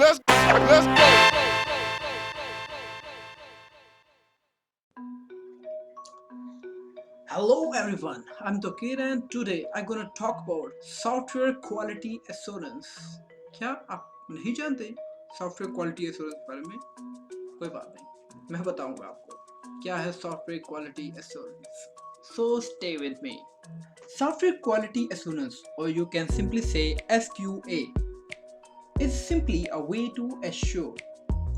Let's go. Hello everyone, I'm Tokir and today I'm gonna talk about software quality assurance. क्या आप नहीं जानते software quality assurance के बारे में? कोई बात नहीं, मैं बताऊंगा आपको क्या है software quality assurance. So stay with me. Software quality assurance, or you can simply say SQA, is simply a way to assure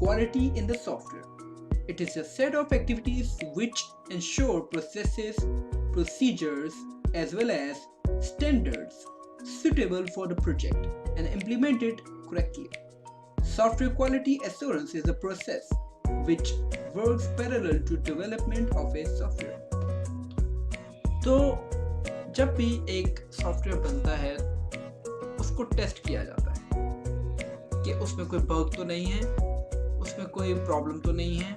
quality in the software. It is a set of activities which ensure processes, procedures, as well as standards suitable for the project and implement it correctly. Software quality assurance is a process which works parallel to development of a software. तो जब भी एक software बनता है उसको test किया जाता है कि उसमें कोई बग तो नहीं है, उसमें कोई प्रॉब्लम तो नहीं है,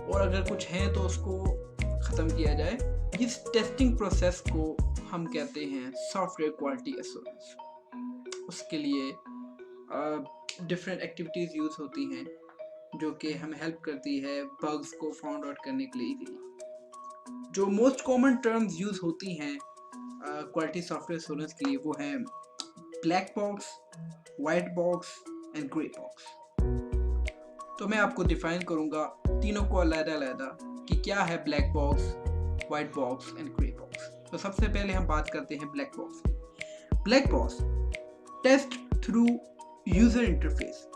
और अगर कुछ है तो उसको ख़त्म किया जाए. इस टेस्टिंग प्रोसेस को हम कहते हैं सॉफ्टवेयर क्वालिटी एश्योरेंस. उसके लिए डिफरेंट एक्टिविटीज़ यूज़ होती हैं जो कि हमें हेल्प करती है बग्स को फाउंड आउट करने के लिए इजीली. जो मोस्ट कॉमन टर्म्स यूज़ होती हैं क्वालिटी सॉफ्टवेयर एश्योरेंस के लिए वो हैं black box, white box and grey box. तो मैं आपको डिफाइन करूंगा तीनों को अलग-अलग कि क्या है black box, white box and grey box. तो सबसे पहले हम बात करते हैं ब्लैक बॉक्स की. Black box test through user interface.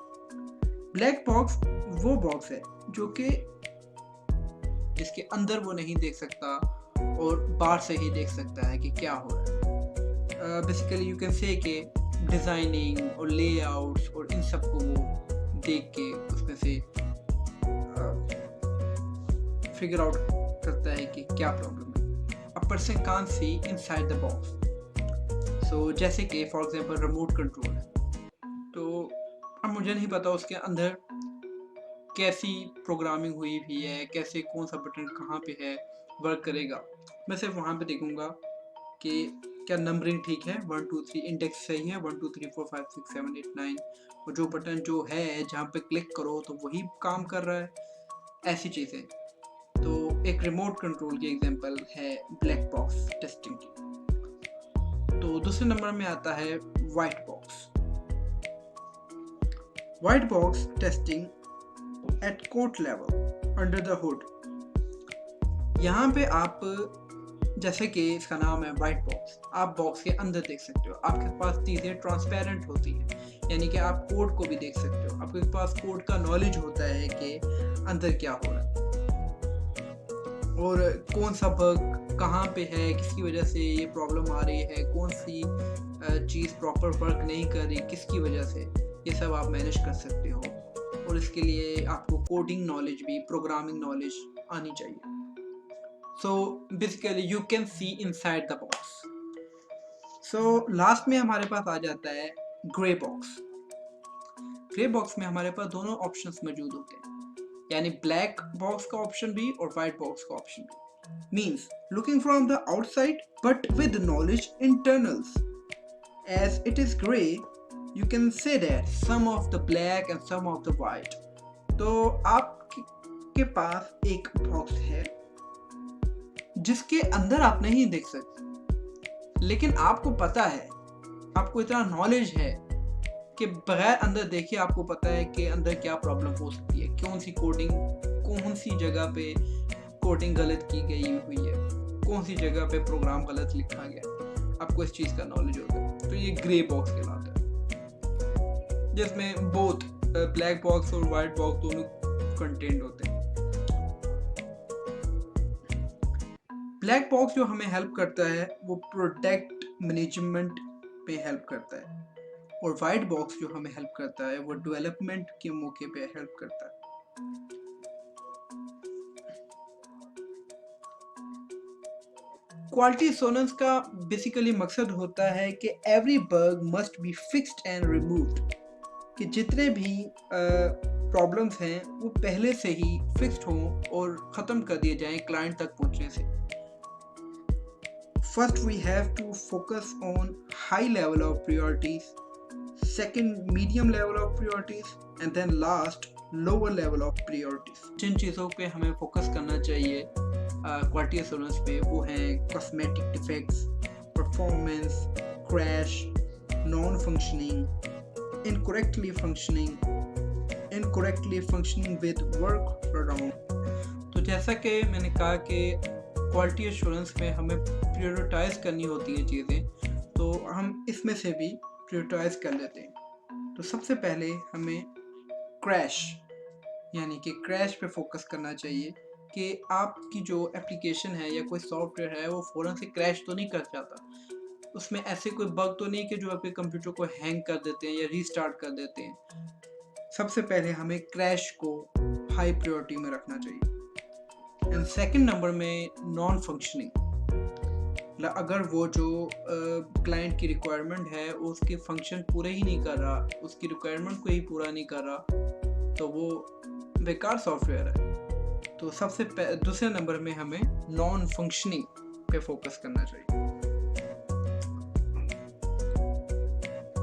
Black box वो बॉक्स है जो कि जिसके अंदर वो नहीं देख सकता और बाहर से ही देख सकता है कि क्या हो रहा है. बेसिकली यू कैन से कि डिज़ाइनिंग और लेआउट्स और इन सब को वो देख के उसमें से फिगर आउट करता है कि क्या प्रॉब्लम है. A person can't see inside the box. So जैसे कि फॉर एग्जांपल रिमोट कंट्रोल है, तो अब मुझे नहीं पता उसके अंदर कैसी प्रोग्रामिंग हुई भी है, कैसे कौन सा बटन कहाँ पे है, वर्क करेगा. मैं सिर्फ वहाँ पे देखूँगा कि क्या नंबरिंग ठीक है, 1 2 3 इंडेक्स सही है, 1 2 3 4 5 6 7 8 9, और जो बटन जो है जहाँ पे क्लिक करो तो वही काम कर रहा है, ऐसी चीज़ें. तो एक रिमोट कंट्रोल की एग्जांपल है ब्लैक बॉक्स टेस्टिंग की. तो दूसरे नंबर में आता है white box. White box testing at code level under the hood. यहाँ पे आप जैसे कि इसका नाम है वाइट बॉक्स, आप बॉक्स के अंदर देख सकते हो. आपके पास चीज़ें ट्रांसपेरेंट होती हैं, यानी कि आप कोड को भी देख सकते हो. आपके पास कोड का नॉलेज होता है कि अंदर क्या हो रहा है और कौन सा बग कहाँ पे है, किसकी वजह से ये प्रॉब्लम आ रही है, कौन सी चीज़ प्रॉपर वर्क नहीं कर रही, किसकी वजह से. ये सब आप मैनेज कर सकते हो और इसके लिए आपको कोडिंग नॉलेज भी, प्रोग्रामिंग नॉलेज आनी चाहिए. So basically you can see inside the box. So last में हमारे पास आ जाता है ग्रे बॉक्स. ग्रे बॉक्स में हमारे पास दोनों ऑप्शंस मौजूद होते हैं, यानी ब्लैक बॉक्स का ऑप्शन भी और वाइट बॉक्स का ऑप्शन भी. Means looking from the outside but with knowledge internals. As it is grey, you can say that some of the black and some of the white. तो आपके पास एक box है जिसके अंदर आप नहीं देख सकते, लेकिन आपको पता है, आपको इतना नॉलेज है कि बगैर अंदर देखे आपको पता है कि अंदर क्या प्रॉब्लम हो सकती है, कौन सी जगह पे कोडिंग गलत की गई हुई है, कौन सी जगह पे प्रोग्राम गलत लिखा गया. आपको इस चीज़ का नॉलेज होता है. तो ये ग्रे बॉक्स कहलाता है, जिसमें बोथ ब्लैक बॉक्स और वाइट बॉक्स दोनों कंटेंट होते हैं. ब्लैक बॉक्स जो हमें हेल्प करता है वो प्रोडक्ट मैनेजमेंट पे हेल्प करता है, और वाइट बॉक्स जो हमें हेल्प करता है वो डेवलपमेंट के मौके पे हेल्प करता है. क्वालिटी एश्योरेंस का बेसिकली मकसद होता है कि every bug must be fixed and removed. कि जितने भी प्रॉब्लम्स हैं वो पहले से ही फिक्स्ड हों और ख़त्म कर दिए जाएं क्लाइंट तक पहुंचने से. First, we have to focus on high level of priorities. Second, medium level of priorities. And then last lower level of priorities. जिन चीज़ों पे हमें फोकस करना चाहिए क्वालिटी एश्योरेंस पे वो हैं cosmetic defects, performance, crash, non functioning, incorrectly functioning with work around. तो जैसा कि मैंने कहा कि क्वालिटी एश्योरेंस में हमें प्रायोरिटाइज करनी होती है चीज़ें, तो हम इसमें से भी प्रायोरिटाइज कर लेते हैं। तो सबसे पहले हमें क्रैश यानी कि क्रैश पे फोकस करना चाहिए कि आपकी जो एप्लीकेशन है या कोई सॉफ्टवेयर है वो फ़ौरन से क्रैश तो नहीं कर जाता, उसमें ऐसे कोई बग तो नहीं कि जो आपके कंप्यूटर को हैंग कर देते हैं या रीस्टार्ट कर देते हैं। सबसे पहले हमें क्रैश को हाई प्रायोरिटी में रखना चाहिए। एंड सेकंड नंबर में नॉन फंक्शनिंग, अगर वो जो क्लाइंट की रिक्वायरमेंट है उसके फंक्शन पूरे ही नहीं कर रहा, उसकी रिक्वायरमेंट को ही पूरा नहीं कर रहा, तो वो बेकार सॉफ्टवेयर है। तो सबसे दूसरे नंबर में हमें नॉन फंक्शनिंग पे फोकस करना चाहिए।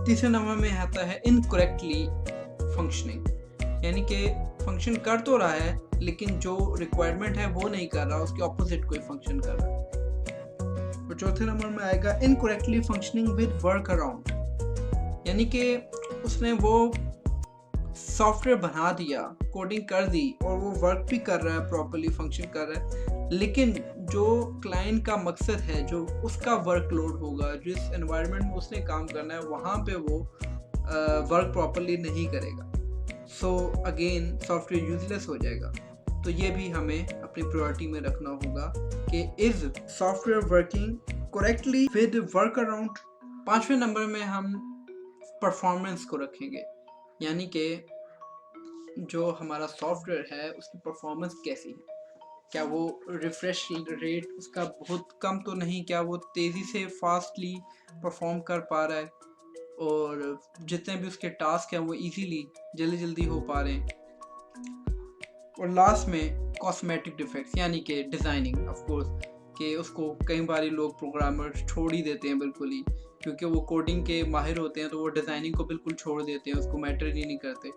तीसरे नंबर में आता है इनकरेक्टली फंक्शनिंग, यानी कि फंक्शन कर तो रहा है लेकिन जो रिक्वायरमेंट है वो नहीं कर रहा, उसके ऑपोजिट कोई फंक्शन कर रहा है। और चौथे नंबर में आएगा incorrectly functioning with work around, यानी कि उसने वो सॉफ्टवेयर बना दिया, कोडिंग कर दी और वो वर्क भी कर रहा है, प्रॉपर्ली फंक्शन कर रहा है, लेकिन जो क्लाइंट का मकसद है, जो उसका वर्कलोड होगा, जिस एनवायरनमेंट में उसने काम करना है वहाँ पे वो वर्क प्रॉपर्ली नहीं करेगा, सो अगेन सॉफ्टवेयर यूजलेस हो जाएगा। तो ये भी हमें अपनी प्रायोरिटी में रखना होगा कि is software working correctly with work around. पांचवें नंबर में हम परफॉर्मेंस को रखेंगे, यानी कि जो हमारा सॉफ्टवेयर है उसकी परफॉर्मेंस कैसी है, क्या वो रिफ्रेश रेट उसका बहुत कम तो नहीं, क्या वो तेज़ी से फास्टली परफॉर्म कर पा रहा है, और जितने भी उसके टास्क हैं वो इजीली जल्दी हो पा रहे हैं। और लास्ट में कॉस्मेटिक डिफेक्ट्स, यानी कि डिज़ाइनिंग ऑफ कोर्स, कि उसको कई बार लोग प्रोग्रामर छोड़ ही देते हैं बिल्कुल ही, क्योंकि वो कोडिंग के माहिर होते हैं, तो वो डिज़ाइनिंग को बिल्कुल छोड़ देते हैं, उसको मैटर ही नहीं करते।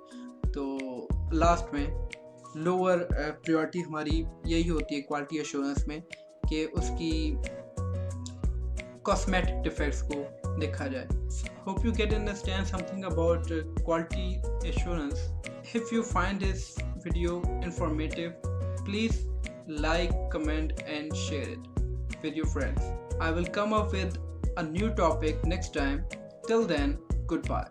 तो लास्ट में लोअर प्रायोरिटी हमारी यही होती है क्वालिटी एश्योरेंस में कि उसकी कॉस्मेटिक डिफेक्ट्स को देखा जाए। Hope you get understand something about quality assurance. If you find this video informative, please like, comment and share it with your friends. I will come up with a new topic next time. Till then, goodbye.